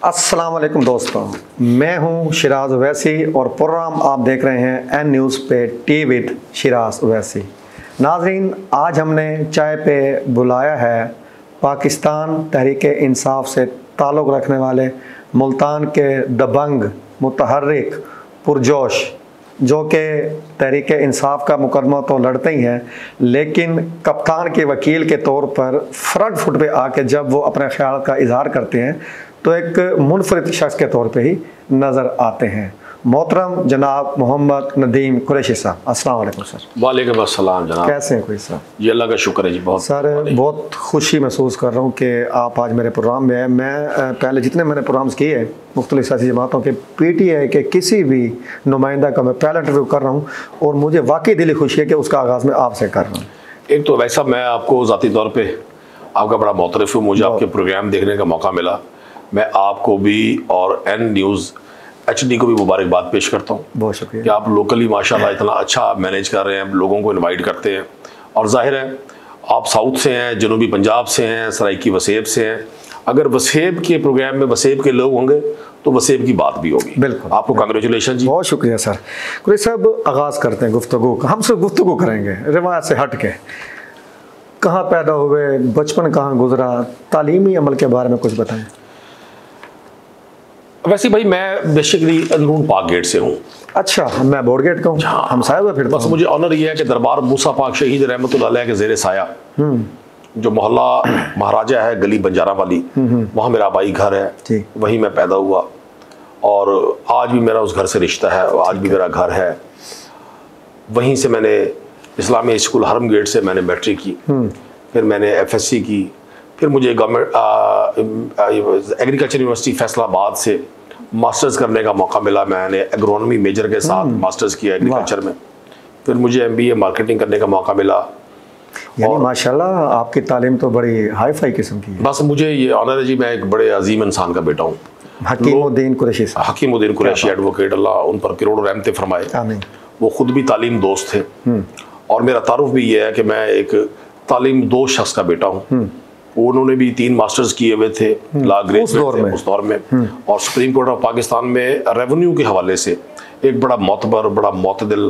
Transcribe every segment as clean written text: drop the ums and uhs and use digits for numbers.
अस्सलाम वालेकुम दोस्तों, मैं हूं शिराज ओवैसी और प्रोग्राम आप देख रहे हैं एन न्यूज़ पे टी विद शिराज ओवैसी। नाजरीन, आज हमने चाय पे बुलाया है पाकिस्तान तहरीक इंसाफ से ताल्लुक़ रखने वाले मुल्तान के दबंग मुतहर्रिक पुरजोश, जो कि तहरीक इंसाफ का मुकदमा तो लड़ते ही हैं, लेकिन कप्तान के वकील के तौर पर फ्रंट फुट पे आके जब वो अपने ख्याल का इजहार करते हैं तो एक मुनफरिद शख्स के तौर पे ही नज़र आते हैं। मोहतरम जनाब मोहम्मद नदीम कुरैशी साहब, अस्सलाम वालेकुम सर। वालेकुम अस्सलाम जनाब। कैसे हैं कोई सर? जी अल्लाह का शुक्र है जी। बहुत खुशी महसूस कर रहा हूँ कि आप आज मेरे प्रोग्राम में हैं। मैं पहले जितने मैंने प्रोग्राम्स किए मुख्तलिफ सियासी जमातों के PTI के किसी भी नुमाइंदा का मैं पहला इंटरव्यू कर रहा हूँ और मुझे वाकई दिली खुशी है कि उसका आगाज़ मैं आपसे कर रहा हूँ। एक तो वैसा मैं आपको ज़ाती तौर पर आपका बड़ा मोतरफ़ हूँ, मुझे आपके प्रोग्राम देखने का मौका मिला। मैं आपको भी और एन न्यूज़ HD को भी मुबारकबाद पेश करता हूँ। बहुत शुक्रिया कि आप लोकली माशाल्लाह इतना अच्छा मैनेज कर रहे हैं, लोगों को इनवाइट करते हैं। और जाहिर है आप साउथ से हैं, जनूबी पंजाब से हैं, सराइकी वसेब से हैं। अगर वसेब के प्रोग्राम में वसेब के लोग होंगे तो वसेब की बात भी होगी। बिल्कुल, आपको कांग्रेचुलेशन जी। बहुत शुक्रिया सर। कोई सब आगाज़ करते हैं गुफ्तगू का। हम सब गुफ्तगू करेंगे रिवायत से हट के। कहाँ पैदा हुए, बचपन कहाँ गुजरा, तालीमी अमल के बारे में कुछ बताएं। वैसे भाई मैं बेसिकली अंदरून पाक गेट से हूँ। अच्छा, मैं बोर्ड गेट का हूँ। हम साहिब फिर बस मुझे ऑनर ये है कि दरबार मूसा पाक शहीद रहमतुल्लाह अलैह के ज़ेरे साया जो मोहल्ला महाराजा है गली बंजारा वाली, वहाँ मेरा आबाई घर है, वहीं मैं पैदा हुआ और आज भी मेरा उस घर से रिश्ता है। आज भी मेरा घर है। वहीं से मैंने इस्लामी स्कूल हरम गेट से मैंने मैट्रिक की, फिर मैंने FSC की, फिर मुझे गवर्नमेंट एग्रीकल्चर यूनिवर्सिटी फैसलाबाद से मास्टर्स करने का मौका मिला। मैंने एग्रोनॉमी मेजर के साथ मास्टर्स किया एग्रीकल्चर में। फिर मुझे MBA मार्केटिंग करने का मौका मिला। और माशाल्लाह आपकी तालीम तो बड़ी हाई फाई किस्म की है। बस मुझे ये ऑनर है जी, मैं एक बड़े अजीम इंसान का बेटा हूँ। हकीमुद्दीन कुरैशी साहब, हकीमुद्दीन कुरैशी एडवोकेट, अल्लाह उन पर करोड़ों रहमतें फरमाए। आमीन। वो खुद भी तालीम दोस्त थे और मेरा तारुफ भी ये है कि मैं एक तालीम दोस्त शख्स का बेटा हूँ। उन्होंने भी 3 मास्टर्स किए हुए थे लॉ ग्रेड उस दौर में और सुप्रीम कोर्ट ऑफ पाकिस्तान में रेवेन्यू के हवाले से एक बड़ा मोतबर, बड़ा मोतदिल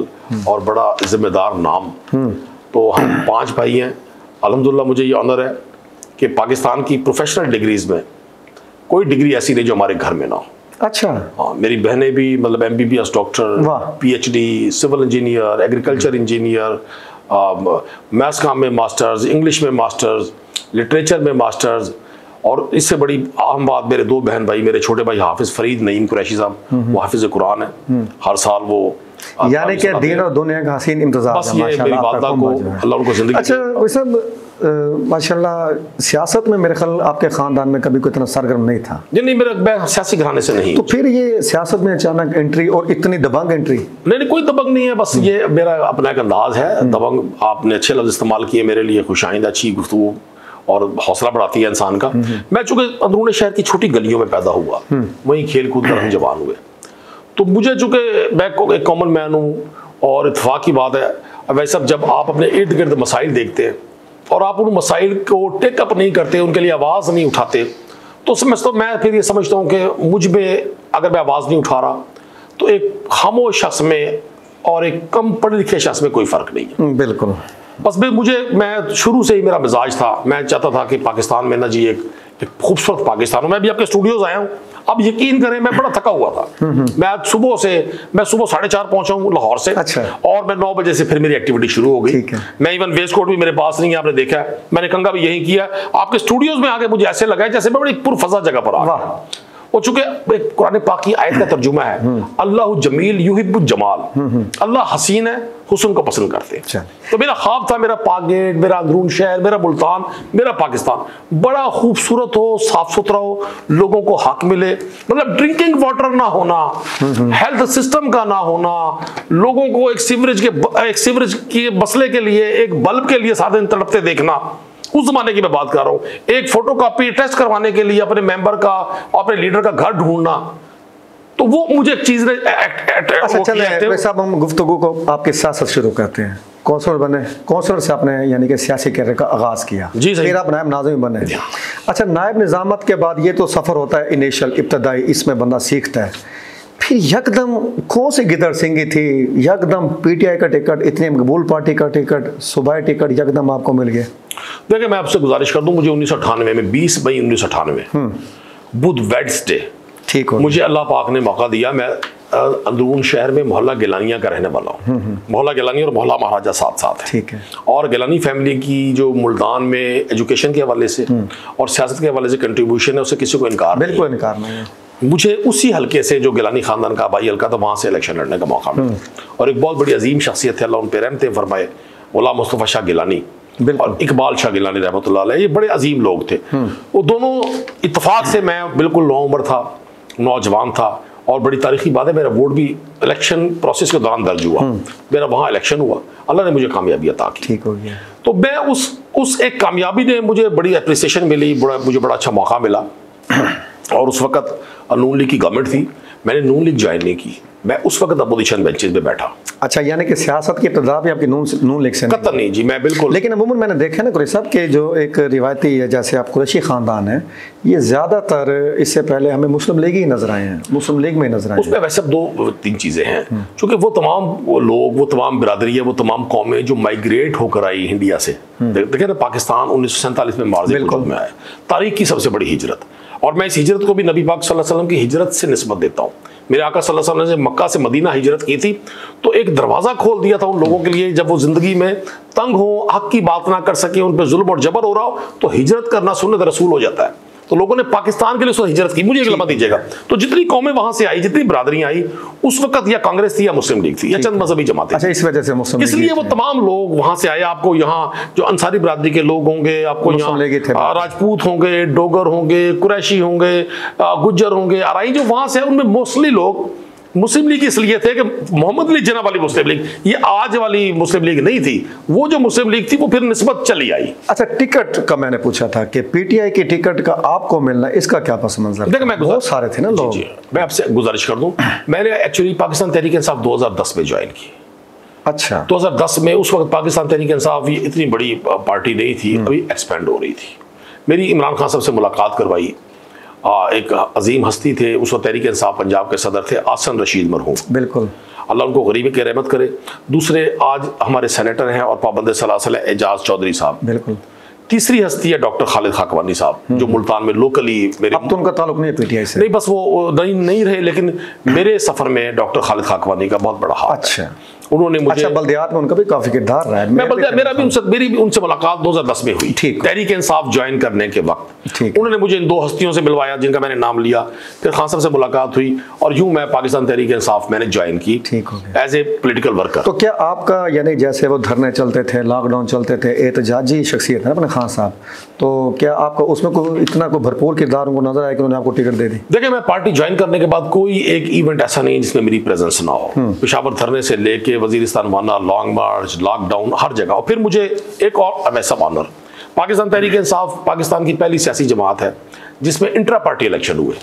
और बड़ा जिम्मेदार नाम। तो हम 5 भाई हैं। अल्हम्दुलिल्लाह मुझे ये ऑनर है कि पाकिस्तान की प्रोफेशनल डिग्रीज में कोई डिग्री ऐसी नहीं जो हमारे घर में ना हो। अच्छा। हाँ, मेरी बहनें भी मतलब MBBS doctor, PhD, civil engineer, agriculture engineer, maths काम में मास्टर्स, इंग्लिश में मास्टर्स, लिटरेचर में मास्टर्स। और इससे बड़ी अहम बात, मेरे 2 बहन भाई, मेरे छोटे भाई हाफिज फरीद नईम कुरैशी साहब, वो हाफिज कुरान है। हर साल वो यानी कि दीन और दुनिया का हसीन इम्तिज़ाज। बस ये मेरी वालदा को अल्लाह उनको जिंदगी। अच्छा वही सब माशाल्लाह सियासत में मेरे ख्याल आपके ख़ानदान में कभी कोई इतना सरगर्म नहीं था। नहीं, मैं सियासी घराने से नहीं। तो फिर ये सियासत में अचानक एंट्री और इतनी दबंग एंट्री? नहीं, कोई दबंग नहीं है, बस ये मेरा अपना एक अंदाज है। दबंग आपने अच्छे लफ्ज़ इस्तेमाल किए मेरे लिए, खुशाइंद अच्छी गुफ्तगू और हौसला बढ़ाती है इंसान का। मैं चूँकि अंदरूनी शहर की छोटी गलियों में पैदा हुआ, वहीं खेल कूद कर हम जवान हुए, तो मुझे चूँकि मैं एक कॉमन मैन हूँ और इत्तेफाक की बात है। वैसे जब आप अपने इर्द गिर्द मसाइल देखते हैं और आप उन मसाइल को टेकअप नहीं करते, उनके लिए आवाज़ नहीं उठाते, तो मैं फिर ये समझता हूँ कि मुझ में अगर मैं आवाज़ नहीं उठा रहा तो एक खामोश शख्स में और एक कम पढ़े लिखे शख्स में कोई फ़र्क नहीं है। बिल्कुल। बस मैं शुरू से ही मेरा मिजाज था, मैं चाहता था कि पाकिस्तान में ना जी एक खूबसूरत पाकिस्तान हो। मैं भी आपके स्टूडियोज आया हूँ, अब यकीन करें मैं बड़ा थका हुआ था। मैं आज सुबह 4:30 पहुंचा हूँ लाहौर से। अच्छा। और मैं 9 बजे से फिर मेरी एक्टिविटी शुरू हो गई। मैं इवन वेस्ट कोट भी मेरे पास नहीं है, आपने देखा है, मैंने कंगा भी यही किया। आपके स्टूडियोज में आके मुझे ऐसे लगा जैसे मैं बड़ी पुरफजा जगह पर आ गया। वो चूंकि एक कुरान पाक की आयत का तर्जुमा है, अल्लाह जमील युहिब्बुल जमाल, अल्लाह हसीन है, हुस्न को पसंद करते हैं। तो मेरा ख्वाब था मेरा पाक गेट, मेरा अंदरून शहर, मेरा मुल्तान, मेरा पाकिस्तान बड़ा खूबसूरत हो, साफ सुथरा हो, लोगों को हक मिले। मतलब ड्रिंकिंग वाटर ना होना, हेल्थ सिस्टम का ना होना, लोगों को एक सीवरेज के मसले के लिए, एक बल्ब के लिए सारे दिन तड़पते देखना, उस जमाने की मैं बात कर रहा हूं। एक फोटोकॉपी टेस्ट करवाने के लिए अपने मेंबर का, अपने लीडर का घर ढूंढना, तो वो मुझे एक चीज ने अच्छा चले साहब, हम गुफ्तगू को आपके साथ शुरू करते हैं। कौंसलर बने, कौंसलर से आपने यानी कि सियासी कैरियर का आगाज़ किया जी सही। फिर आप नायब नाज़िम बने। अच्छा, नायब निज़ामत के बाद ये तो सफ़र होता है इनिशियल, इब्तदाई, इसमें बंदा सीखता है। फिर यकदम कौन सी गिदड़ सिंगी थी, यकदम पीटीआई का टिकट, इतनी मकबूल पार्टी का टिकट, सूबाई टिकट यकदम आपको मिल गया? देखिए, मैं आपसे गुजारिश कर दूं, मुझे 1998 में 20 मई 1998 बुध वेडनेसडे, ठीक हो, मुझे अल्लाह पाक ने मौका दिया। मैं अंदरून शहर में मोहल्ला गिलानिया का रहने वाला हूँ। मोहल्ला गिलानी और मोहल्ला महाराजा साथ साथ है। ठीक है। और गिलानी फैमिली की जो मुल्तान में एजुकेशन के हवाले से और सियासत के हवाले से कंट्रीब्यूशन है, उससे किसी को इनकार बिल्कुल इनकार नहीं है। मुझे उसी हल्के से जो गिलानी खानदान का आबाई हल्का था, वहाँ से इलेक्शन लड़ने का मौका मिला। और एक बहुत बड़ी अजीम शख्सियत है, अल्लाह उन पे रहमतें फरमाए, गुलाम मुस्तफ़ा शाह गिलानी और इकबाल शाह गिलानी रहमतुल्लाह अलैह, ये बड़े अजीम लोग थे। वो दोनों इत्तेफाक से, मैं बिल्कुल नौउम्र था, नौजवान था, और बड़ी तारीखी बात है, मेरा वोट भी इलेक्शन प्रोसेस के दौरान दर्ज हुआ। मेरा वहाँ इलेक्शन हुआ, अल्लाह ने मुझे कामयाबी अता की। ठीक हो गया। तो मैं उस एक कामयाबी ने मुझे बड़ी अप्रिसिएशन मिली, मुझे बड़ा अच्छा मौका मिला। और उस वक्त नून लीग की गवर्नमेंट थी, मैंने नून लीग ज्वाइन नहीं की, मैं उस वक्त अपोजिशन बेंचेस पे बैठा। अच्छा, यानी कि सियासत की इब्तिदा भी आपकी नून लीग से कतई नहीं जी, मैं बिल्कुल। लेकिन अमूमन मैंने देखा ना कुरैशी साहब के जो एक रिवायती है, जैसे आप कुरैशी ख़ानदान है, ये ज़्यादातर इससे पहले हमें मुस्लिम लीग ही नजर आए हैं, मुस्लिम लीग में ही नजर आए हैं। उसमें वैसे 2-3 चीज़ें हैं, क्योंकि वो तमाम लोग, वो तमाम बिरादरी है, वो तमाम कौमें जो माइग्रेट होकर आई इंडिया से। देखिए ना, पाकिस्तान 1947 में मार्ज़ में आया, तारीख की सबसे बड़ी हिजरत। और मैं इस हिजरत को भी नबी पाक सल्लल्लाहु अलैहि वसल्लम की हिजरत से निस्बत देता हूँ। मेरे आका सल्लल्लाहु अलैहि वसल्लम ने मक्का से मदीना हिजरत की थी, तो एक दरवाज़ा खोल दिया था उन लोगों के लिए, जब वो ज़िंदगी में तंग हो, हक की बात ना कर सके, उन पर जुल्म और जबर हो रहा हो, तो हिजरत करना सुन्नत रसूल हो जाता है। तो लोगों ने पाकिस्तान के लिए उसको हिजरत की। मुझे एक लम्हा दीजिएगा, तो जितनी कौमें वहां से आई, जितनी बिरादरियां आई, उस वक्त या कांग्रेस थी या मुस्लिम लीग थी या चंद मजहबी जमातें। अच्छा, इस वजह से मुस्लिम, इसलिए वो तमाम लोग वहां से आए। आपको यहाँ जो अंसारी बिरादरी के लोग होंगे, आपको यहाँ राजपूत होंगे, डोगर होंगे, कुरैशी होंगे, गुज्जर होंगे, आराई जो वहां से, उनमें मोस्टली लोग मुस्लिम लीग इसलिए थे कि मोहम्मद अली जिन्ना वाली मुस्लिम लीग, ये आज वाली मुस्लिम लीग नहीं थी। वो जो मुस्लिम लीग थी वो फिर निस्बत चली आई। अच्छा, टिकट का मैंने पूछा था कि पीटीआई की टिकट का आपको मिलना, इसका क्या पस मंजर? देखिए, मैं बहुत सारे थे ना लोग। मैं आपसे गुजारिश कर दूं, मैंने एक्चुअली पाकिस्तान तहरीक इंसाफ 2010 में ज्वाइन की। अच्छा, 2010 में, उस वक्त पाकिस्तान तहरीक इंसाफ ये इतनी बड़ी पार्टी नहीं थी, अभी एक्सपेंड हो रही थी। मेरी इमरान खान साहब से मुलाकात करवाई। एक अजीम हस्ती थे उस वक्त तहरीक इंसाफ पंजाब के सदर थे, आसन रशीद मरहूम, बिल्कुल, अल्लाह उनको गरीबी की रहमत करे। दूसरे आज हमारे सेनेटर हैं और पाबंद सलासल एजाज चौधरी साहब, बिल्कुल। तीसरी हस्ती है डॉक्टर खालिद खाकवानी साहब, जो मुल्तान में लोकली मेरे, अब तो उनका ताल्लुक नहीं है पीटीआई से, नहीं, बस वो नहीं रहे, लेकिन मेरे सफर में डॉक्टर खालिद खाकवानी का बहुत बड़ा हाथ। अच्छा, उन्होंने मुझे, अच्छा, बल्दियात में उनका भी काफी किरदार रहा है। मेरा भी मेरी भी उनसे मुलाकात 2010 में हुई, ठीक, तहरीक इंसाफ ज्वाइन करने के वक्त। ठीक, उन्होंने मुझे इन 2 हस्तियों से मिलवाया जिनका मैंने नाम लिया, फिर खान साहब से मुलाकात हुई, और यूं मैं पाकिस्तान तहरीक इंसाफ मैंने ज्वाइन की, ठीक हो गया, एज ए पॉलिटिकल वर्कर। तो क्या आपका, यानी जैसे वो धरने चलते थे, लॉकडाउन चलते थे, एहतजाजी शख्सियत है अपने खान साहब, तो क्या आपका उसमें कोई इतना कोई भरपूर किरदार उनको नजर आया कि उन्होंने आपको टिकट दे दी? देखिए, मैं पार्टी ज्वाइन करने के बाद कोई एक इवेंट ऐसा नहीं जिसमें मेरी प्रेजेंस ना हो। पेशावर धरने से लेके वजीरिस्तान वाना, लॉन्ग मार्च, लॉकडाउन, हर जगह। और फिर मुझे एक और वैसा ऑनर, पाकिस्तान तहरीक इंसाफ पाकिस्तान की पहली सियासी जमात है जिसमें इंट्रा पार्टी इलेक्शन हुए।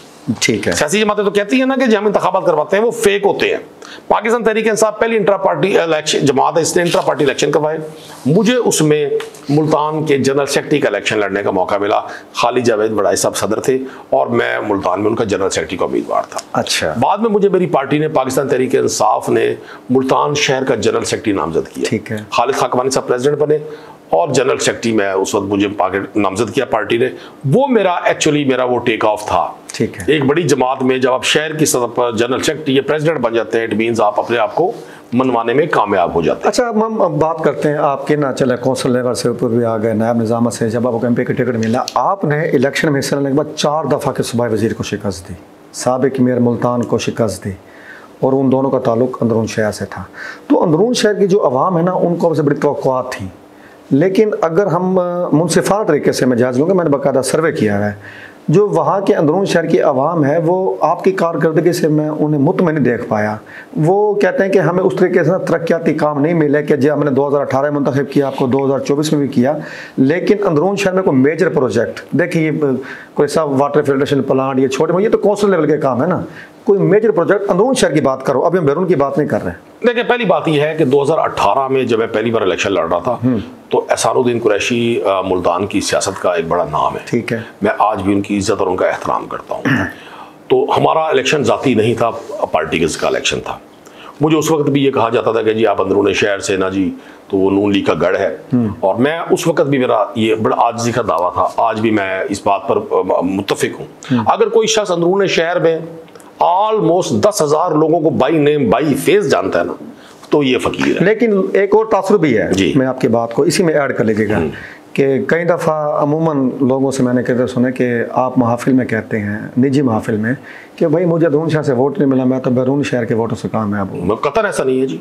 ठीक है, सियासी जमातें तो कहती है ना कि जो हम इंतखाबात करवाते हैं वो फेक होते हैं। पाकिस्तान तहरीक इंसाफ पहली इंट्रा पार्टी इलेक्शन जमात है, इसने इंट्रा पार्टी इलेक्शन करवाए। मुझे उसमें मुल्तान के जनरल सेक्रेटरी का इलेक्शन लड़ने का मौका मिला। खालिद जावेद बड़ाई साहब सदर थे और मैं मुल्तान में उनका जनरल सेक्रेटरी का उम्मीदवार था। अच्छा, बाद में मुझे मेरी पार्टी ने, पाकिस्तान तहरीक इंसाफ ने मुल्तान शहर का जनरल सेक्रेटरी नामजद किया। ठीक है, खालिद खाकवानी साहब प्रेसिडेंट बने और जनरल सेक्रेटरी में उस वक्त मुझे नामजद किया पार्टी ने। वो मेरा एक्चुअली मेरा वो टेक ऑफ था। ठीक है, एक बड़ी जमात में जब आप शहर की सतह पर जनरल सेक्रेटरी या प्रेसिडेंट बन जाते हैं, इट मींस आप अपने आप को मनवाने में कामयाब हो जाते हैं। अच्छा, हम अब बात करते हैं आपके, ना चले कौंसल लेवल से ऊपर भी आ गए, नायब निजामत से जब आपको एमपी का टिकट मिला, आपने इलेक्शन में हिस्सा लेने के बाद 4 दफ़ा के सूबाई वजीर को शिकस्त दी, साबिक मेयर मुल्तान को शिकस्त दी, और उन दोनों का ताल्लुक अंदरून शहर से था। तो अंदरून शहर की जो अवाम है ना, उनको सबसे बड़ी तवक्कुआत थी। लेकिन अगर हम मुनसिफाना तरीके से मैं जायज़ लूँगा, मैंने बाकायदा सर्वे किया है, जो वहाँ के अंदरून शहर की आवाम है वो आपकी कारकर्दगी से मैं उन्हें मुतमईन नहीं देख पाया। वो कहते हैं कि हमें उस तरीके से तरक्याती काम नहीं मिले कि जो हमने 2018 में मुंतखब किया, आपको 2024 में भी किया, लेकिन अंदरून शहर में कोई मेजर प्रोजेक्ट, देखिए कोई सा वाटर फिल्ट्रेशन प्लांट, ये छोटे, ये तो कौंसिल लेवल के काम है ना, कोई मेजर प्रोजेक्ट अंदरून शहर की बात करो, अभी हम बैरून की बात नहीं कर रहे हैं। देखिए, पहली बात यह है कि 2018 में जब मैं पहली बार इलेक्शन लड़ रहा था तो एहसानुद्दीन कुरैशी मुल्तान की सियासत का एक बड़ा नाम है। ठीक है, मैं आज भी उनकी इज्जत और उनका एहतराम करता हूँ। तो हमारा इलेक्शन जाती नहीं था, पार्टी का इलेक्शन था। मुझे उस वक्त भी ये कहा जाता था कि जी आप अंदरून शहर से ना जी, तो वो नून लीग का गढ़ है। और मैं उस वक्त भी, मेरा ये बड़ा आजिज़ी का दावा था, आज भी मैं इस बात पर मुत्तफिक हूँ। अगर कोई शख्स अंदरून शहर में ऑलमोस्ट 10,000 लोगों को बाई नेम बाई फेस जानता है ना, तो ये फकीर है। लेकिन एक और तासुर भी है, मैं आपकी बात को इसी में ऐड कर लीजिएगा कि कई दफ़ा अमूमन लोगों से मैंने कहते सुने कि आप महाफिल में कहते हैं, निजी महाफिल में, कि भाई मुझे अंदरून शहर से वोट नहीं मिला, मैं तो बैरून शहर के वोटों से कामयाब हूँ। कतन ऐसा नहीं है जी।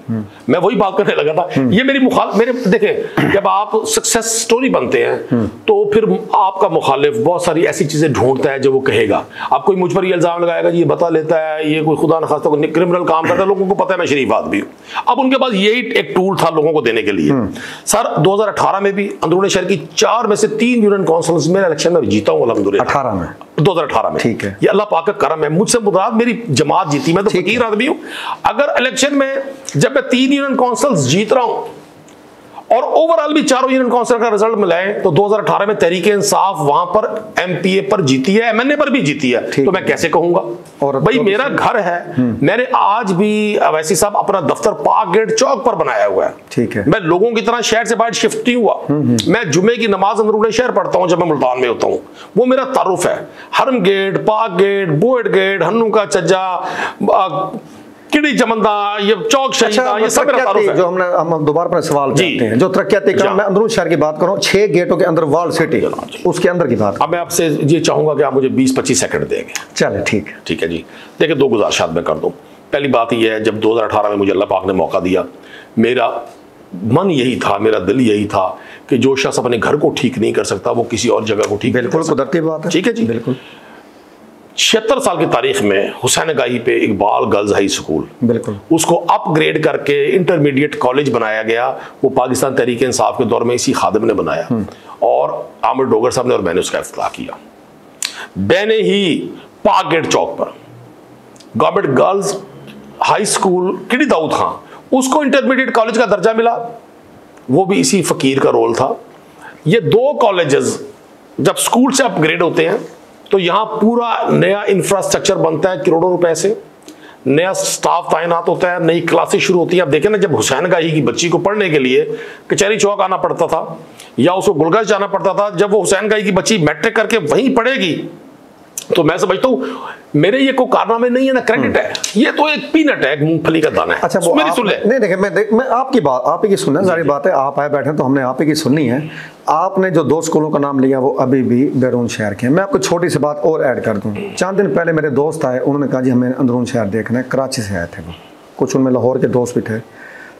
मैं वही बात करने लगा था। ये मेरे देखें, जब आप सक्सेस स्टोरी बनते हैं तो फिर आपका मुखालिफ बहुत सारी ऐसी चीजें ढूंढता है जो वो कहेगा। अब कोई मुझ पर ये इल्जाम लगाएगा जी ये बता लेता है, ये कोई खुदा न खास्ता कोई क्रिमिनल काम करता है, लोगों को पता है मैं शरीफ आदमी हूँ। अब उनके पास यही एक टूल था लोगों को देने के लिए। सर 2018 में भी अंदरून शहर की 4 में से 3 यूनियन काउंसिल्स में इलेक्शन में जीता हूँ अल्हम्दुलिल्लाह। 2018 में। ठीक है, ये अल्लाह पाक का करम है। मुझसे मुराद मेरी जमात जीती, मैं तो फकीर आदमी हूं। अगर इलेक्शन में जब मैं 3 यूनियन काउंसिल्स जीत रहा हूं और ओवरऑल भी 4 यूनियन काउंसिल का रिजल्ट मिलाएं तो 2018 में तहरीक इंसाफ वहां पर एमपीए पर जीती है, एमएनए पर भी जीती है। तो मैं कैसे कहूंगा? और भाई मेरा घर है, मैंने आज भी अवैसी साहब अपना दफ्तर पाक गेट चौक पर बनाया हुआ है। ठीक है, मैं लोगों की तरह शहर से बाहर शिफ्ट नहीं हुआ। मैं जुमे की नमाज अंदरून शहर पढ़ता हूं जब मैं मुल्तान में होता हूं, वो मेरा तारुफ है। हरम गेट, पाक गेट, बोएट गेट, हन्नू का चज्जा, किड़ी जमंदा, ये चौक शहीदा, ये सब मेरा तारुफ है। जो हम दोबारा अपना सवाल करते हैं, जो तरक्याती काम, मैं अंदरून शहर की बात करूं, 6 गेटों के अंदर वॉल सिटी, उसके अंदर की बात। अब मैं आपसे ये चाहूंगा कि आप मुझे 20-25 सेकंड देंगे। चले, ठीक है। ठीक है जी। देखिए, 2 गुजारिशात मैं कर दूं। पहली बात ये है, जब 2018 में मुझे अल्लाह पाक ने मौका दिया, मेरा मन यही था, मेरा दिल यही था कि जो शख्स अपने घर को ठीक नहीं कर सकता वो किसी और जगह को ठीक। बिल्कुल कुदरती बात है। ठीक है जी, बिल्कुल। 76 साल की तारीख में हुसैन गाही पे इकबाल गर्ल्स हाई स्कूल, बिल्कुल, उसको अपग्रेड करके इंटरमीडिएट कॉलेज बनाया गया। वो पाकिस्तान तहरीक इंसाफ के दौर में इसी खादिम ने बनाया और आमिर डोगर साहब ने और मैंने उसका इफ्तिताह किया। मैंने ही पाक गेट चौक पर गवर्नमेंट गर्ल्स हाई स्कूल किडी दाऊद खां, उसको इंटरमीडिएट कॉलेज का दर्जा मिला, वो भी इसी फकीर का रोल था। ये 2 कॉलेजेस जब स्कूल से अपग्रेड होते हैं तो यहाँ पूरा नया इंफ्रास्ट्रक्चर बनता है, करोड़ों रुपए से नया स्टाफ तैनात होता है, नई क्लासेस शुरू होती है। आप देखें ना, जब हुसैन गाही की बच्ची को पढ़ने के लिए कचहरी चौक आना पड़ता था या उसको गुलगश जाना पड़ता था, जब वो हुसैन गाही की बच्ची मैट्रिक करके वहीं पढ़ेगी, तो मैं समझता हूँ मेरे ये कोई कारनामे नहीं है ना क्रेडिट है, ये तो एक पीनट है, एक मूंगफली का दाना है। अच्छा, वो मेरी सुन ले। नहीं देखिए, मैं आपकी बात आप ही की सुनना, सारी बात है, आप आए बैठे तो हमने आप ही की सुननी है। आपने जो 2 स्कूलों का नाम लिया वो अभी भी बैरून शहर के हैं। मैं आपको छोटी सी बात और ऐड कर दूं। 4 दिन पहले मेरे दोस्त आए, उन्होंने कहा जी हमें अंदरून शहर देखना है। कराची से आए थे वो, कुछ उनमें लाहौर के दोस्त भी थे।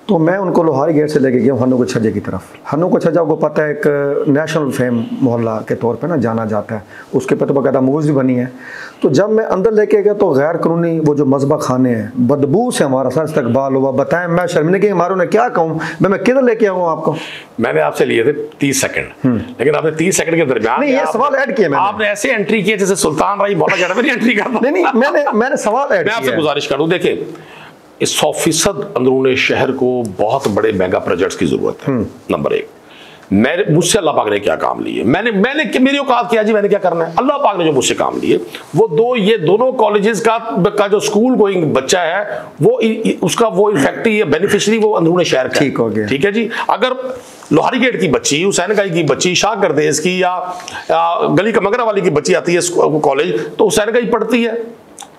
तो मैं उनको लोहारी गेट से लेके गया हन्नू को छज्जे की तरफ। हन्नू को छज्जा को पता है, एक नेशनल फेम मोहल्ला के तौर पे ना जाना जाता है, उसके पे तो बाकायदा मूवीज़ भी बनी है। तो जब मैं अंदर लेके गया तो गैर कानूनी वो जो मजबा खाने हैं, बदबू से हमारा सर इस्तकबाल हुआ। बताएं, मैं शर्मिंदगी के मारे उन्हें क्या कहूँ, मैं किधर लेके आऊँ आपको? मैंने आपसे लिए थे 30 सेकंड, लेकिन आपने 30 सेकंड के दरमियान नहीं, ये सवाल ऐड किया मैंने। आपने ऐसे एंट्री किए जैसे सुल्तान राई मौला जड़ा मेरी एंट्री करता। नहीं, मैंने सवाल ऐड किया। मैं आपसे गुजारिश करूँ, देखें, इस 100% अंदरून शहर को बहुत बड़े मेगा प्रोजेक्ट्स की जरूरत है। नंबर 1, मुझसे अल्लाह पाक ने क्या काम लिए, मैंने मेरी औकात किया जी, मैंने क्या करना है। अल्लाह पाक ने जो मुझसे काम लिए वो ये दोनों कॉलेजेस का जो स्कूल गोइंग बच्चा है वो उसका वो इफेक्टिव बेनिफिशियरी वो अंदरून शहर का। ठीक हो गया। ठीक है जी। अगर लोहारी गेट की बच्ची, हुसैन गाही की बच्ची, शाह गर्देज की या गली कमगरा वाली की बच्ची आती है कॉलेज, तो हुसैन गाही पढ़ती है।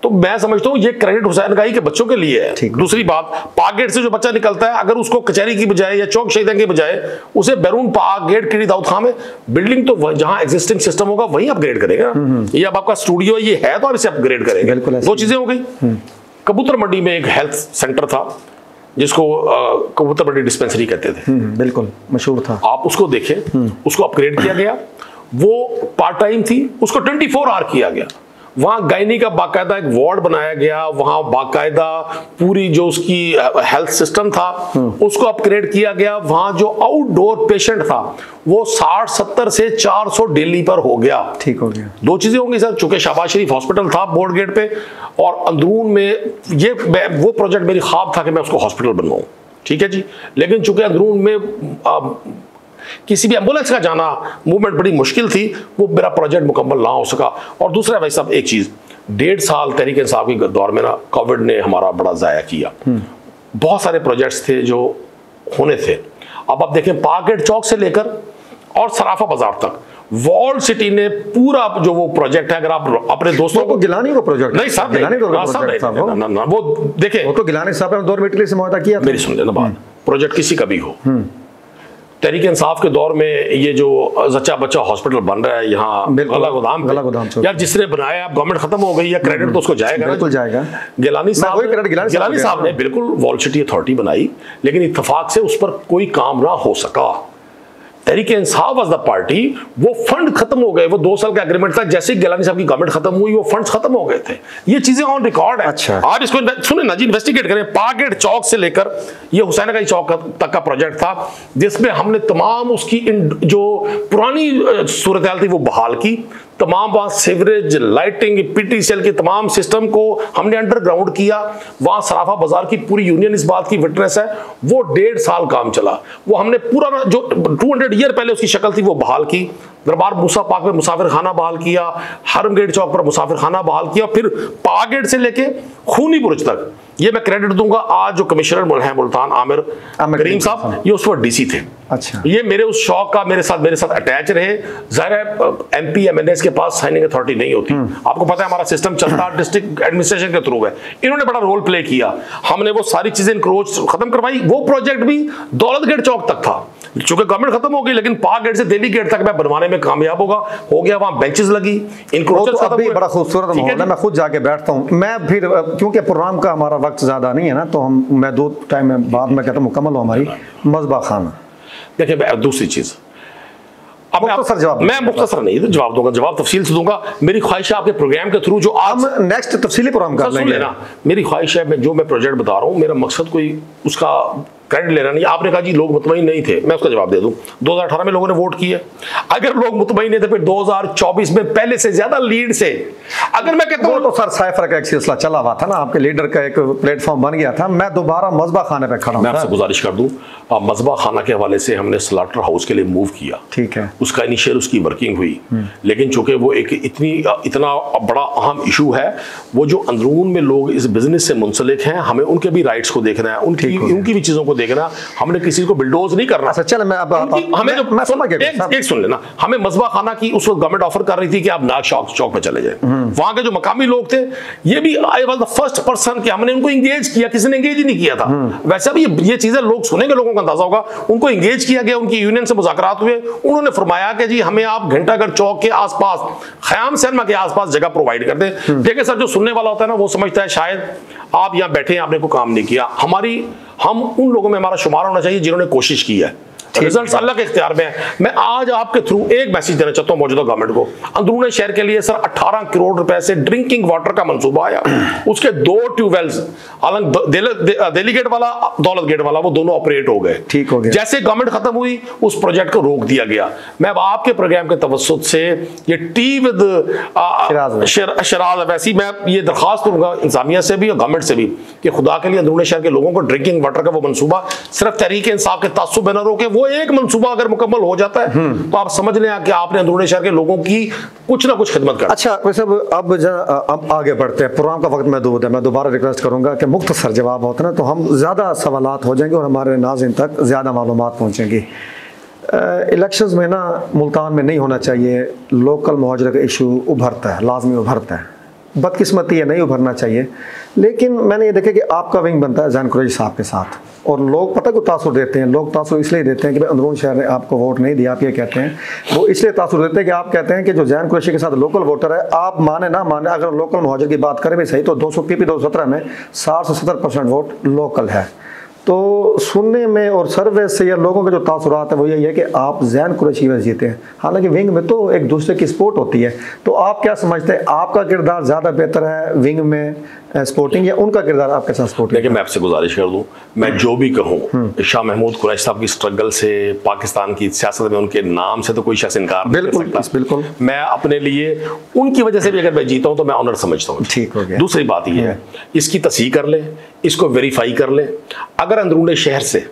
तो मैं समझता हूँ ये क्रेडिट हुसैन गाही के बच्चों के लिए है। दूसरी बात, पाक गेट से जो बच्चा निकलता है, अगर उसको कचहरी की बजाय या चौक शहीदा की बजाय उसे बैरून पाक गेट किडी दाऊद खां में बिल्डिंग, तो जहां एग्जिस्टिंग सिस्टम होगा वहीं अपग्रेड करेगा। ये अब आपका स्टूडियो ये है तो आप इसे अपग्रेड करेंगे। 2 चीजें हो गई। कबूतर मंडी में एक हेल्थ सेंटर था जिसको कबूतर मंडी डिस्पेंसरी कहते थे, बिल्कुल मशहूर था। आप उसको देखें, उसको अपग्रेड किया गया। वो पार्ट टाइम थी, उसको 24 आवर किया गया। वहाँ गायनी का बाकायदा एक वार्ड बनाया गया, वहाँ बाकायदा पूरी जो उसकी हेल्थ सिस्टम था उसको अपग्रेड किया गया। वहाँ जो आउटडोर पेशेंट था वो 60-70 से 400 डेली पर हो गया। ठीक हो गया। दो चीजें होंगी सर, चूंकि शहबाज शरीफ हॉस्पिटल था बोर्ड गेट पे, और अंदरून में ये वो प्रोजेक्ट मेरी ख्वाब था कि मैं उसको हॉस्पिटल बनवाऊं, ठीक है जी। लेकिन चूंकि अंदरून में किसी भी एम्बुलेंस का जाना मूवमेंट बड़ी मुश्किल थी, वो मेरा प्रोजेक्ट मुकम्मल ना हो सका। और दूसरा भाई साहब एक चीज, 1.5 साल तहरीक इंसाफ के दौर में ना कोविड ने हमारा बड़ा जाया किया। बहुत सारे प्रोजेक्ट्स थे जो होने थे। अब आप देखें पार्क चौक से लेकर और सराफा बाजार तक वॉल सिटी ने पूरा जो वो प्रोजेक्ट है, अगर आप अपने दोस्तों को गिलानी को प्रोजेक्ट नहीं साहब, वो देखें, वो तो गिलानी साहब ने 2 मीटर से मुआहदा किया था। मेरी सुन लेना बात, प्रोजेक्ट किसी का भी हो, तहरीक इंसाफ के दौर में ये जो जच्चा बच्चा हॉस्पिटल बन रहा है यहाँ गला गोदाम यार, जिसने बनाया, अब गवर्नमेंट खत्म हो गई है, क्रेडिट तो उसको जाएगा, बिल्कुल जाएगा। गिलानी साहब ने बिल्कुल वॉल सिटी अथॉरिटी बनाई, लेकिन इत्तेफाक से उस पर कोई काम ना हो सका। Tehreek Insaf was the party, वो फंड खत्म हो गए, वो 2 साल का एग्रीमेंट था, जैसे गिलानी साहब की गवर्नमेंट खत्म हुई वो फंड्स खत्म हो गए थे। ये चीजें ऑन रिकॉर्ड है। अच्छा। आज इसको सुने ना जी, इन्वेस्टिगेट करें। पार्क चौक से लेकर ये हुसैन का चौक तक का प्रोजेक्ट था, जिसमें हमने तमाम उसकी जो पुरानी सूरत हाल थी वो बहाल की। तमाम वहाँ सीवरेज, लाइटिंग, पीटीसीएल के तमाम सिस्टम को हमने अंडरग्राउंड किया। वहाँ सराफा बाजार की पूरी यूनियन इस बात की विटनेस है, वो 1.5 साल काम चला। वो हमने पूरा जो 200 ईयर पहले उसकी शक्ल थी वो बहाल की। दरबार मूसा पाक में मुसाफिर खाना बहाल किया, हरम गेट चौक पर मुसाफिर खाना बहाल किया, फिर पाक गेट से लेके खूनी बुर्ज तक। ये मैं क्रेडिट दूंगा आज जो कमिश्नर है मुल्तान आमिर करीम साहब, ये उस वक्त डीसी थे। अच्छा। ये मेरे उस शौक का मेरे साथ अटैच रहे। जाहिर है एमपी एमएनएस के पास साइनिंग अथॉरिटी नहीं होती, आपको पता है हमारा सिस्टम चलता डिस्ट्रिक्ट एडमिनिस्ट्रेशन के थ्रू है। इन्होंने बड़ा रोल प्ले किया, हमने वो सारी चीजें इंक्रोच खत्म करवाई। वो प्रोजेक्ट भी दौलत गेट चौक तक था, चूंकि गवर्नमेंट खत्म हो गई, लेकिन पार्क गेट से दिल्ली गेट तक मैं बनवाने में कामयाब हो गया। वहां बेंचेस लगी, इंक्रोचर तो बड़ा खूबसूरत माहौल है, मैं खुद जाके बैठता हूं। मैं फिर क्योंकि प्रोग्राम का हमारा वक्त ज्यादा नहीं है ना, तो मैं 2 टाइम में बाद में कहता हूं मुकम्मल हो हमारी मज़बा खाना। देखिए दूसरी चीज, अब मैं मुख्तसर नहीं जवाब दूंगा, जवाब तफसील से दूंगा। मेरी ख्वाहिश है आपके प्रोग्राम के थ्रू जो आज नेक्स्ट तफसीली प्रोग्राम कर लेंगे ना, मेरी ख्वाहिश है जो मैं प्रोजेक्ट बता रहा हूँ, मेरा मकसद कोई उसका क्रेडिट लेना नहीं। आपने कहा जी लोग मुतमईन नहीं थे, मैं उसका जवाब दे दूं। 2018 में लोगों ने वोट किए, अगर लोग मुतमईन नहीं थे फिर 2024 में पहले से ज्यादा लीड से, अगर मैं कहता हूं तो सर साइफर का एक सिलसिला चला हुआ था ना, आपके लीडर का एक प्लेटफॉर्म बन गया था। मैं दोबारा मज़बा खाने पे खड़ा हूं। मैं आपसे गुजारिश कर दूं, मज़बा खाना के हवाले से हमने स्लॉटर हाउस के लिए मूव किया, ठीक है, उसका इनिशियल उसकी वर्किंग हुई, लेकिन चूंकि वो एक इतना बड़ा अहम इशू है, वो जो अंदरून में लोग इस बिजनेस से मुंसलिक हैं, हमें उनके भी राइट्स को देखना है, उनकी भी चीजों को देखना। हमने किसी को बिल्डोज नहीं करना। अच्छा चल, एक सुन लेना, हमें मज़बा खाना की उस वक्त गवर्नमेंट ऑफर कर रही थी कि आप नाग चौक पे चले जाए। वहां के जो मकामी लोग थे, ये भी I was the first person कि हमने उनको एंगेज किया, किसी ने एंगेज ही नहीं किया था। वैसे भी ये चीजें लोग सुनेंगे, लोगों को अंदाजा होगा। उनको एंगेज किया गया, उनकी यूनियन से मुज़ाकरात हुए, उन्होंने फरमाया कि जी हमें आप घंटाघर चौक के आसपास, ख़याम सिनेमा के आसपास जगह प्रोवाइड कर दें। देखिए सर, जो सुनने वाला होता है ना, वो समझता है शायद आप यहाँ बैठे हैं, आपने कोई काम नहीं किया। हम उन लोगों में हमारा शुमार होना चाहिए जिन्होंने कोशिश की है। रिजल्ट्स अल्लाह के इख्तियार में है। मैं आज आपके थ्रू एक मैसेज देना चाहता हूं मौजूदा गवर्नमेंट को। अंदरूनी शहर के लिए सर 18 करोड़ रुपए से ड्रिंकिंग वाटर का मंसूबा आया, उसके 2 ट्यूबवेल्स दिल्ली गेट वाला, दौलत गेट वाला, वो दोनों ऑपरेट हो गए, ठीक हो गया। जैसे गवर्नमेंट खत्म हुई, उस प्रोजेक्ट को रोक दिया गया। मैं अब आपके प्रोग्राम के तवस्सुत से ये टी विद शराज वैसी मैं ये दरखास्त करूंगा इंतजामिया से भी और गवर्नमेंट से भी कि खुदा के लिए अंदरूनी शहर के लोगों को ड्रिंकिंग वाटर का वो मंसूबा सिर्फ तहरीक इंसाफ के तासुब में न रोके, वो एक मंसूबा अगर मुकम्मल हो जाता है तो आप समझ लें कि आपने अंदरूनी शहर के लोगों की कुछ ना कुछ खिदमत कर। अच्छा वैसे अब आगे बढ़ते हैं, प्रोग्राम का वक्त महदूद है। मैं दोबारा रिक्वेस्ट करूंगा कि मुख्तसर जवाब होता है ना, तो हम ज़्यादा सवालात हो जाएंगे और हमारे नाज़रीन तक ज़्यादा मालूमात पहुँचेंगी। इलेक्शंस में ना मुल्तान में नहीं होना चाहिए, लोकल मुहाजिर का इशू उभरता है, लाजमी उभरता है, बदकिस्मती है नहीं उभरना चाहिए। लेकिन मैंने ये देखा कि आपका विंग बनता है जैन कुरैशी साहब के साथ, और लोग पता को तासुर देते हैं, लोग तासुर इसलिए देते हैं कि भाई अंदरून शहर ने आपको वोट नहीं दिया, आप ये कहते हैं, वो इसलिए तासुर देते हैं कि आप कहते हैं कि जो जैन कुरैशी के साथ लोकल वोटर है, आप माने ना माने, अगर लोकल मुहाजिर की बात करें भी सही तो 200 PP 2017 में 60 से 70% वोट लोकल है। तो सुनने में और सर्वे से या लोगों के जो तासुरात है वो यही है कि आप ज़ैन कुरैशी वैसे जीते हैं, हालांकि विंग में तो एक दूसरे की सपोर्ट होती है। तो आप क्या समझते हैं, आपका किरदार ज़्यादा बेहतर है विंग में सपोर्टिंग या उनका किरदार आपके साथ सपोर्टिंग? देखिए मैं आपसे गुजारिश कर दूं, मैं जो भी कहूं, शाह महमूद कुरैशी साहब की स्ट्रगल से, पाकिस्तान की सियासत में उनके नाम से तो कोई शख्स इनकार नहीं कर सकता। बिल्कुल। मैं अपने लिए उनकी वजह से भी अगर मैं जीता हूं तो मैं ऑनर समझता हूं। ठीक हो गया। दूसरी बात ये है, इसकी तस्दीक कर ले, इसको वेरीफाई कर ले। अगर अंदरूनी शहर से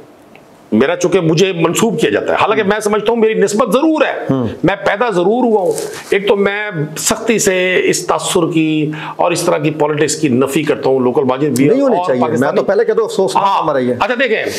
मेरा, चूंकि मुझे मंसूब किया जाता है, हालांकि मैं समझता हूं मेरी निस्बत जरूर है, मैं पैदा जरूर हुआ हूं। एक तो मैं सख्ती से इस तासुर की और इस तरह की पॉलिटिक्स की नफी करता हूं, लोकल बाजी भी नहीं होनी चाहिए। मैं तो पहले कहता हूं अफसोस हमारा ही है। अच्छा देखें,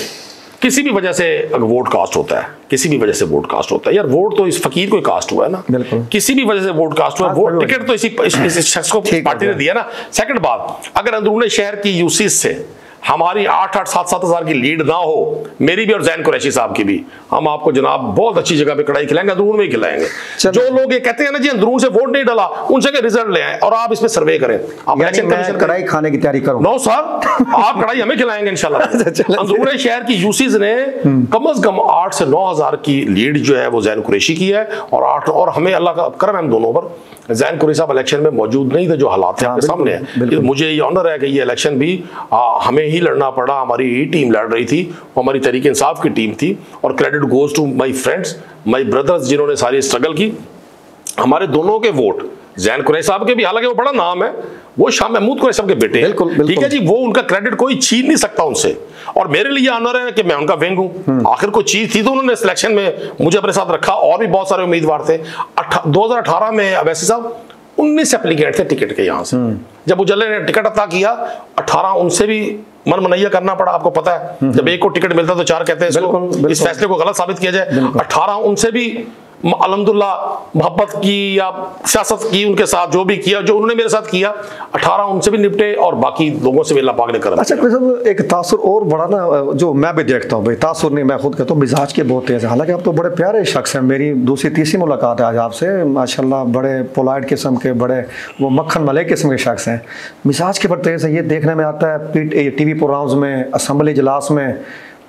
किसी भी वजह से अगर वोट कास्ट होता है, किसी भी वजह से वोट कास्ट होता है, यार वोट तो इस फकीर को कास्ट हुआ है ना, बिल्कुल किसी भी वजह से वोट कास्ट हुआ है, वोट टिकट तो इसी शख्स को पार्टी ने दिया ना। सेकंड बात, अगर अंदरूनी शहर की यूसीस से हमारी 8-8, 7-7 हज़ार की लीड ना हो, मेरी भी और ज़ैन कुरैशी साहब की भी, हम आपको जनाब बहुत अच्छी जगह पे कड़ाई खिलाएंगे, अंदरून में ही खिलाएंगे। जो लोग ये कहते हैं ना जी अंदरून से वोट नहीं डाला, उनसे के रिजल्ट ले आए और आप इसमें सर्वे करें, आप इलेक्शन कमीशन कड़ाई खाने की तैयारी करो। नो सर, आप कड़ाई हमें खिलाएंगे इंशाल्लाह। अंदरूनी शहर की यूसीज ने कम से कम 8 से 9 हज़ार की लीड जो है वो ज़ैन कुरैशी की है, और हमें अल्लाह का करम है हम दोनों पर। ज़ैन कुरैशी साहब इलेक्शन में मौजूद नहीं थे, जो हालात थे आपके सामने है। मुझे ये ऑनर है कि ये इलेक्शन भी हमें ही लड़ना पड़ा, हमारी ही टीम लड़ रही थी, वो हमारी तहरीक इंसाफ की टीम थी, और credit goes to my friends, my brothers, जिन्होंने सारी स्ट्रगल की। हमारे दोनों के वोट, ज़ैन कुरैशी साहब के भी, हालांकि वो बड़ा नाम है, वो शाह महमूद कुरैशी साहब के बेटे हैं, ठीक है जी, वो उनका क्रेडिट कोई छीन नहीं सकता उनसे, और मेरे लिए ऑनर है कि मैं उनका विंग हूं। आखिर कोई चीज थी तो उन्होंने सिलेक्शन में मुझे अपने साथ रखा, और भी बहुत सारे उम्मीदवार थे। 2018 में अवैसी साहब 19 एप्लीकेंट थे टिकट के, यहाँ से जब उजले ने टिकट अता किया, 18 उनसे भी मन मनैया करना पड़ा। आपको पता है जब एक को टिकट मिलता तो 4 कहते हैं इसको, इस फैसले को गलत साबित किया जाए। 18 उनसे भी अल्हम्दुलिल्लाह मोहब्बत की या सियासत की उनके साथ, जो भी किया, जो उन्होंने मेरे साथ किया, 18 उनसे भी निपटे, और बाकी लोगों से भी अल्लाह पाक ने करम। अच्छा एक तासुर और बड़ा ना, जो मैं भी देखता हूँ भाई, तासुर नहीं, मैं खुद कहता हूँ मिजाज के बहुत तेज है। हालांकि आप तो बड़े प्यारे शख्स हैं, मेरी दूसरी तीसरी मुलाकात है आज आपसे, माशाल्लाह बड़े पोलाइट किस्म के, बड़े वो मक्खन मले किस्म के शख्स हैं। मिजाज के बड़े तेज है, ये देखने में आता है टीवी प्रोग्राम्स में, असम्बली इजलास में,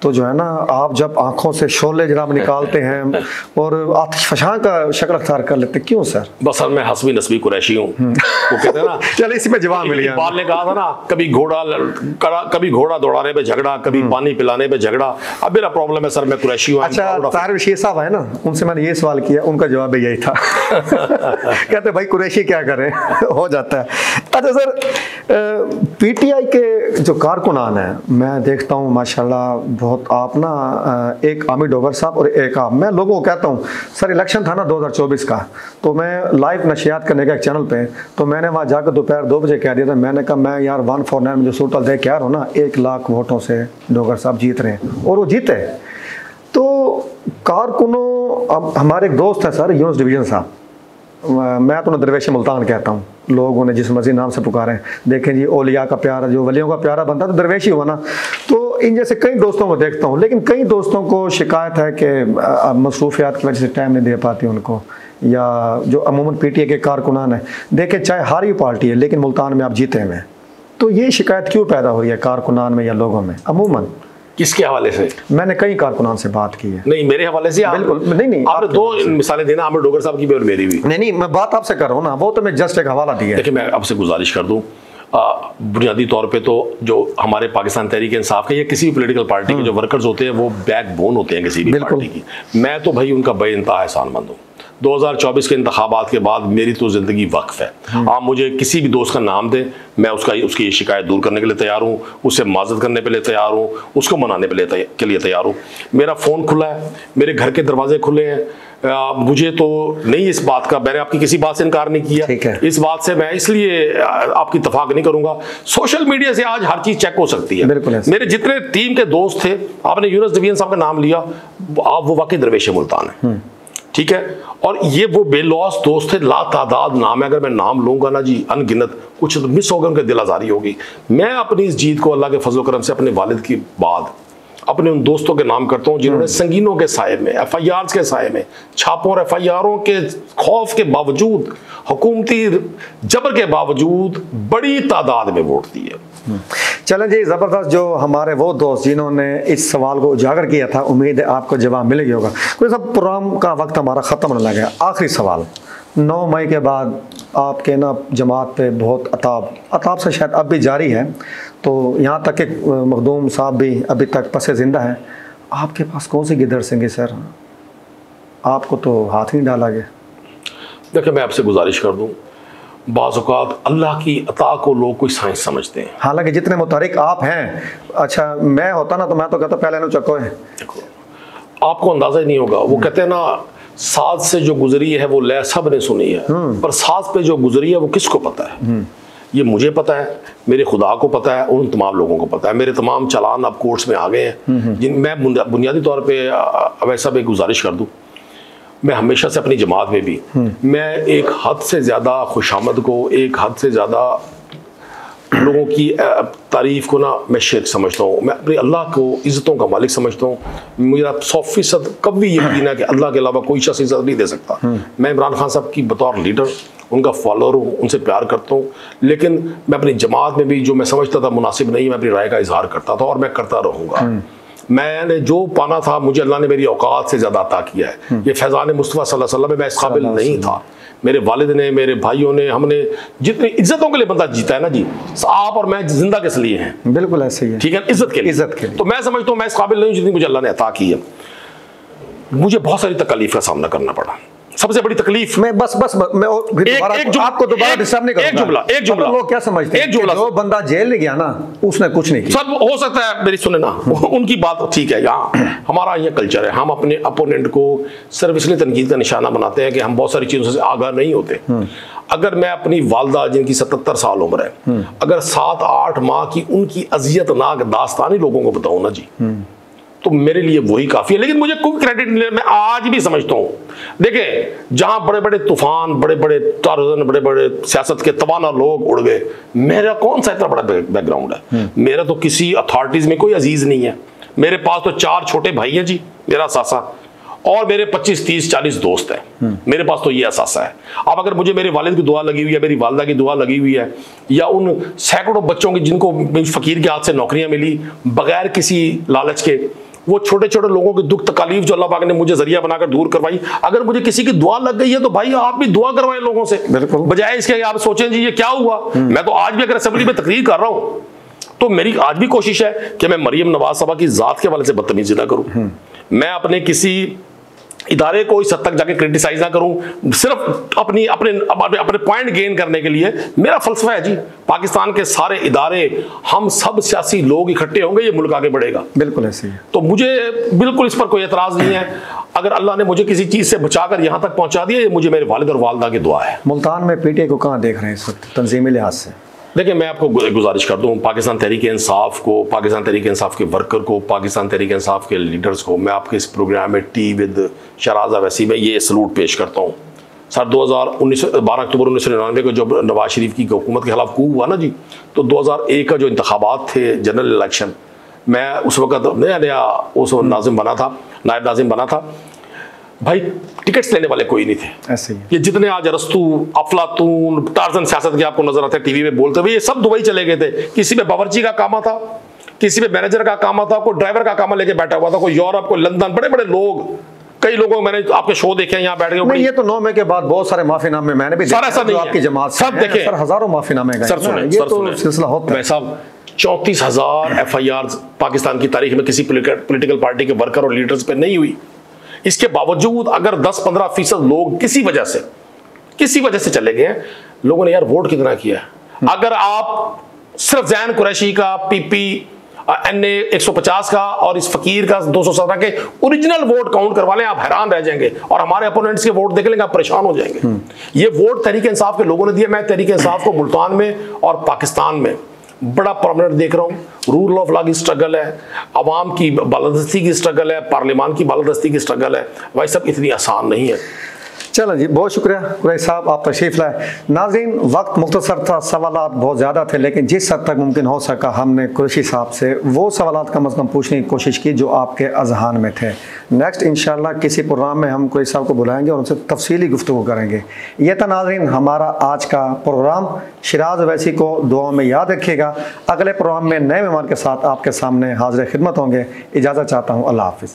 तो जो है ना आप जब आंखों से शोले जनाब निकालते हैं और आतिश फशां का शक्ल अख्तियार कर लेते, क्यों सर? बस सर मैं हस्बी नस्बी कुरैशी हूँ, वो कहते हैं ना। चल इसी में जवाब मिल गया। इकबाल ने कहा था ना, कभी घोड़ा दौड़ाने पे झगड़ा, कभी पानी पिलाने पे झगड़ा। अब मेरा प्रॉब्लम है सर, मैं कुरैशी हूँ। अच्छा ताहिर बशीर साहब है ना, उनसे मैंने ये सवाल किया, उनका जवाब भी यही था। कहते भाई कुरैशी क्या करें, हो जाता है। अच्छा सर, पीटीआई के जो कारकुनान है, मैं देखता हूँ माशाल्लाह बहुत, आप ना एक आमिर डोगर साहब और एक आप, मैं लोगों को कहता हूँ सर, इलेक्शन था ना 2024 का, तो मैं लाइव नशियात करने का एक चैनल पे, तो मैंने वहाँ जाकर दोपहर 2 बजे कह दिया था, मैंने कहा मैं यार 149 में जो सूरत देख के आ रहा हूँ ना, 1 लाख वोटों से डोगर साहब जीत रहे हैं, और वो जीते। तो कारकुनों, हमारे एक दोस्त हैं सर यूनुस डिवीजन साहब, मैं तो उन्हें दरवेश मुल्तान कहता हूँ, लोगों ने जिस मर्जी नाम से पुकारे हैं। देखें जी, औलिया का प्यारा, जो वलियों का प्यारा बनता तो दरवेश ही हुआ ना। तो इन जैसे कई दोस्तों को देखता हूँ, लेकिन कई दोस्तों को शिकायत है कि मसरूफियात की वजह से टाइम नहीं दे पाती उनको, या जो अमूमन पीटीआई के कारकुनान है, देखें चाहे हारी पार्टी है लेकिन मुल्तान में आप जीते हुए हैं, तो ये शिकायत क्यों पैदा हो रही है कारकुनान में या लोगों में अमूमन? किसके हवाले से? मैंने कई कारकुनान से बात की है। नहीं मेरे हवाले से बिल्कुल नहीं, आपने 2 मिसालें देना, आमिर डोगर साहब की भी और मेरी भी। नहीं मैं बात आपसे कर रहा हूँ ना, वो तो मैं जस्ट एक हवाला दिया। देखिए मैं आपसे गुजारिश कर दूं, बुनियादी तौर पे तो जो हमारे पाकिस्तान तहरीक इंसाफ के या किसी भी पॉलिटिकल पार्टी के जो वर्कर्स होते हैं, वो बैकबोन होते हैं किसी भी पार्टी की। मैं तो भाई उनका बेइंतहा एहसानमंद हूँ। 2024 के इंतखाबात के बाद मेरी तो ज़िंदगी वक्फ है। आप मुझे किसी भी दोस्त का नाम दें, मैं उसकी ये शिकायत दूर करने के लिए तैयार हूँ, उससे माजरत करने के लिए तैयार हूँ, उसको मनाने के लिए तैयार हूँ। मेरा फ़ोन खुला है, मेरे घर के दरवाजे खुले हैं। मुझे तो नहीं इस बात का, मैंने आपकी किसी बात से इनकार नहीं किया, इस बात से मैं इसलिए आपकी इत्तफाक नहीं करूंगा। सोशल मीडिया से आज हर चीज़ चेक हो सकती है। मेरे जितने टीम के दोस्त थे, आपने यूनुस डिवीजन साहब का नाम लिया, आप वो वाकई दरवेश मुल्तान है, ठीक है, और ये वो बेलौस दोस्त थे, लातादाद नाम है, अगर मैं नाम लूंगा ना जी अनगिनत, कुछ तो मिस होगा, उनके दिल आज़ारी होगी। मैं अपनी इस जीत को अल्लाह के फजल करम से अपने वालिद की बाद अपने उन दोस्तों के नाम करता हूँ जिन्होंने संगीनों के साए में, FIRs के साए में, छापों और FIRों के खौफ के बावजूद, हुकूमती जबर के बावजूद बड़ी तादाद में वोट दिए। चलें जी, ज़बरदस्त। जो हमारे वो दोस्त जिन्होंने इस सवाल को उजागर किया था, उम्मीद है आपको जवाब मिल गया होगा। कोई सब प्रोग्राम का वक्त हमारा ख़त्म होने लगा। आखिरी सवाल, 9 मई के बाद आपके ना जमात पे बहुत अताब से शायद अब भी जारी है, तो यहाँ तक कि मखदूम साहब भी अभी तक पसे ज़िंदा है। आपके पास कौन सी गिदड़ सिंह सर? आपको तो हाथ नहीं डाला गया। देखिए, मैं आपसे गुजारिश कर दूं, बाज़ औक़ात अल्लाह की अता को लोग कोई साइंस समझते हैं, हालांकि जितने मुतारिक आप हैं, अच्छा मैं होता ना तो मैं तो कहता पहले नो चको है। आपको अंदाज़ा ही नहीं होगा। वो कहते हैं ना, साथ से जो गुजरी है वो लय सब ने सुनी है, पर साथ पे जो गुजरी है वो किसको पता है? ये मुझे पता है, मेरे खुदा को पता है, उन तमाम लोगों को पता है। मेरे तमाम चालान अब कोर्ट्स में आ गए हैं। जिन मैं बुनियादी तौर पर वैसा भी गुजारिश कर दूँ, मैं हमेशा से अपनी जमात में भी मैं एक हद से ज़्यादा खुशामद को, एक हद से ज़्यादा लोगों की तारीफ़ को ना मैं शिर्क समझता हूँ। मैं अपने अल्लाह को इज़्ज़तों का मालिक समझता हूँ। मेरा 100% कभी यकीन है कि अल्लाह के अलावा कोई शख्स इज़्ज़त नहीं दे सकता। मैं इमरान खान साहब की बतौर लीडर उनका फॉलोअर हूँ, उनसे प्यार करता हूँ, लेकिन मैं अपनी जमात में भी जो मैं समझता था मुनासिब नहीं, मैं अपनी राय का इजहार करता था और मैं करता रहूँगा। मैंने जो पाना था, मुझे अल्लाह ने मेरी औकात से ज़्यादा अता किया है। ये फैज़ान मुस्तफ़ा सल्लल्लाहु अलैहि वसल्लम में मैं इस काबिल नहीं था। मेरे वालिद ने, मेरे भाइयों ने, हमने जितनी इज्जतों के लिए बंदा जीता है ना जी, आप और मैं जिंदा किस लिए हैं? बिल्कुल ऐसे ही है, ठीक है, इज्जत के लिए। तो मैं समझता हूँ मैं इस काबिल नहीं हूँ जितनी मुझे अल्लाह ने अता की है। मुझे बहुत सारी तकलीफ का सामना करना पड़ा। सबसे बड़ी तकलीफ, मैं बस मैं आपको दोबारा डिस्टर्ब नहीं करूंगा। एक जुमला लोग क्या समझते हैं, एक जुमला, जो बंदा जेल नहीं गया ना उसने कुछ नहीं किया। सब हो सकता है, मेरी सुने ना, उनकी बात ठीक है। यहाँ हमारा ये कल्चर है, हम अपने अपोनेंट को सिर्फ इसलिए तनकीद का निशाना बनाते हैं कि हम बहुत सारी चीजों से आगाह नहीं होते। अगर मैं अपनी वालदा जिनकी 77 साल उम्र है, अगर 7-8 माह की उनकी अजियतनाक दास्तानी लोगों को बताऊं ना जी, तो मेरे लिए वही काफी है। लेकिन मुझे कोई क्रेडिट नहीं, मैं आज भी समझता हूँ, देखें जहां बड़े बड़े तूफान, बड़े बड़े तारुजन, बड़े बड़े सियासत के तवाना लोग उड़ गए, मेरा कौन सा इतना बड़ा बैकग्राउंड है? मेरा तो किसी अथॉरिटीज में कोई अजीज नहीं है। मेरे पास तो 4 छोटे भाई हैं जी, मेरा सासा, और मेरे 25, 30, 40 दोस्त हैं। मेरे पास तो ये असासा है। अब अगर मुझे मेरे वालिद की दुआ लगी हुई है, मेरी वालदा की दुआ लगी हुई है, या उन सैकड़ों बच्चों की जिनको फकीर के हाथ से नौकरियां मिली बगैर किसी लालच के, वो छोटे छोटे लोगों की दुख तकलीफ जो अल्लाह पाक ने मुझे जरिया बनाकर दूर करवाई, अगर मुझे किसी की दुआ लग गई है तो भाई आप भी दुआ करवाएं लोगों से, बजाय इसके आप सोचें जी ये क्या हुआ। मैं तो आज भी अगर असेंबली में तकरीर कर रहा हूं तो मेरी आज भी कोशिश है कि मैं मरियम नवाज साहबा की जात के हवाले से बदतमीजी ना करूं, मैं अपने किसी इदारे को इस हद तक जाके क्रिटिसाइज ना करूं सिर्फ अपने पॉइंट गेन करने के लिए। मेरा फलसफा है जी, पाकिस्तान के सारे इदारे, हम सब सियासी लोग इकट्ठे होंगे, ये मुल्क आगे बढ़ेगा। बिल्कुल ऐसे ही। तो मुझे बिल्कुल इस पर कोई एतराज नहीं है। अगर अल्लाह ने मुझे किसी चीज से बचाकर यहां तक पहुंचा दिया, ये मुझे मेरे वालिद और वालदा की दुआ है। मुल्तान में पीटीआई को कहां देख रहे हैं इस वक्त तंजीमी लिहाज से? देखिए, मैं आपको गुजारिश कर दूं, पाकिस्तान तहरीक इंसाफ को, पाकिस्तान तहरीक इंसाफ के वर्कर को, पाकिस्तान तहरीक इंसाफ के लीडर्स को मैं आपके इस प्रोग्राम में टी विद शराज अवैसी में ये सलूट पेश करता हूं। सर 12 अक्टूबर 1999 को जब नवाज शरीफ की हुकूमत के खिलाफ कूप हुआ ना जी, तो 2001 का जो इंतखाबात थे, जनरल इलेक्शन, मैं उस वक्त नया उस नाजिम बना था, नायब नाजिम बना था भाई, टिकट्स लेने वाले कोई नहीं थे। ऐसे ही ये जितने आज अरस्तू, अफलातून, टार्जन सियासत के आपको नजर आते हैं टीवी में बोलते हुए, ये सब दुबई चले गए थे। किसी पे बावर्ची का काम था, किसी पे मैनेजर का काम था, कोई ड्राइवर का काम लेके बैठा हुआ था, कोई यूरोप, कोई लंदन, बड़े बड़े लोग, कई लोगों मैंने आपके शो देखे हैं यहाँ बैठ गए। ये तो 9 मई के बाद बहुत सारे माफीनामे मैंने भी देखे, आपकी जमात सब देखे, हजारों माफीनामे गए। सर सुने, ये तो सिलसिला होता है साहब। 34,000 FIR पाकिस्तान की तारीख में किसी पॉलिटिकल पार्टी के वर्कर और लीडर्स पे नहीं हुई। इसके बावजूद अगर 10-15% लोग किसी वजह से चले गए, लोगों ने यार वोट कितना किया। अगर आप सिर्फ जैन कुरैशी का PP NA 150 का और इस फकीर का 217 के ओरिजिनल वोट काउंट करवा लें, आप हैरान रह जाएंगे, और हमारे अपोनेंट्स के वोट देख लेंगे, आप परेशान हो जाएंगे। ये वोट तहरीक इंसाफ के लोगों ने दिया। मैं तहरीक इंसाफ को मुल्तान में और पाकिस्तान में बड़ा परमानेंट देख रहा हूँ। रूल ऑफ लॉ की स्ट्रगल है, अवाम की बालादस्ती की स्ट्रगल है, पार्लियामान की बालादस्ती की स्ट्रगल है। भाई सब इतनी आसान नहीं है। चलो जी, बहुत शुक्रिया कुरैशी साहब, आप तशरीफ़ लाए। नाज़रीन, वक्त मुख्तसर था, सवालात बहुत ज़्यादा थे, लेकिन जिस हद तक मुमकिन हो सका हमने कुरैशी साहब से वो सवालात कम अज़ कम पूछने की कोशिश की जो आपके अज़हान में थे। नेक्स्ट इंशाल्लाह किसी प्रोग्राम में हम कुरैशी साहब को बुलाएंगे और उनसे तफसीली गुफ्तगू करेंगे। यह था नाज़रीन हमारा आज का प्रोग्राम। शिराज अवैसी को दुआओं में याद रखिएगा। अगले प्रोग्राम में नए मेहमान के साथ आपके सामने हाज़िर खिदमत होंगे। इजाज़त चाहता हूँ, अल्लाह हाफ़िज़।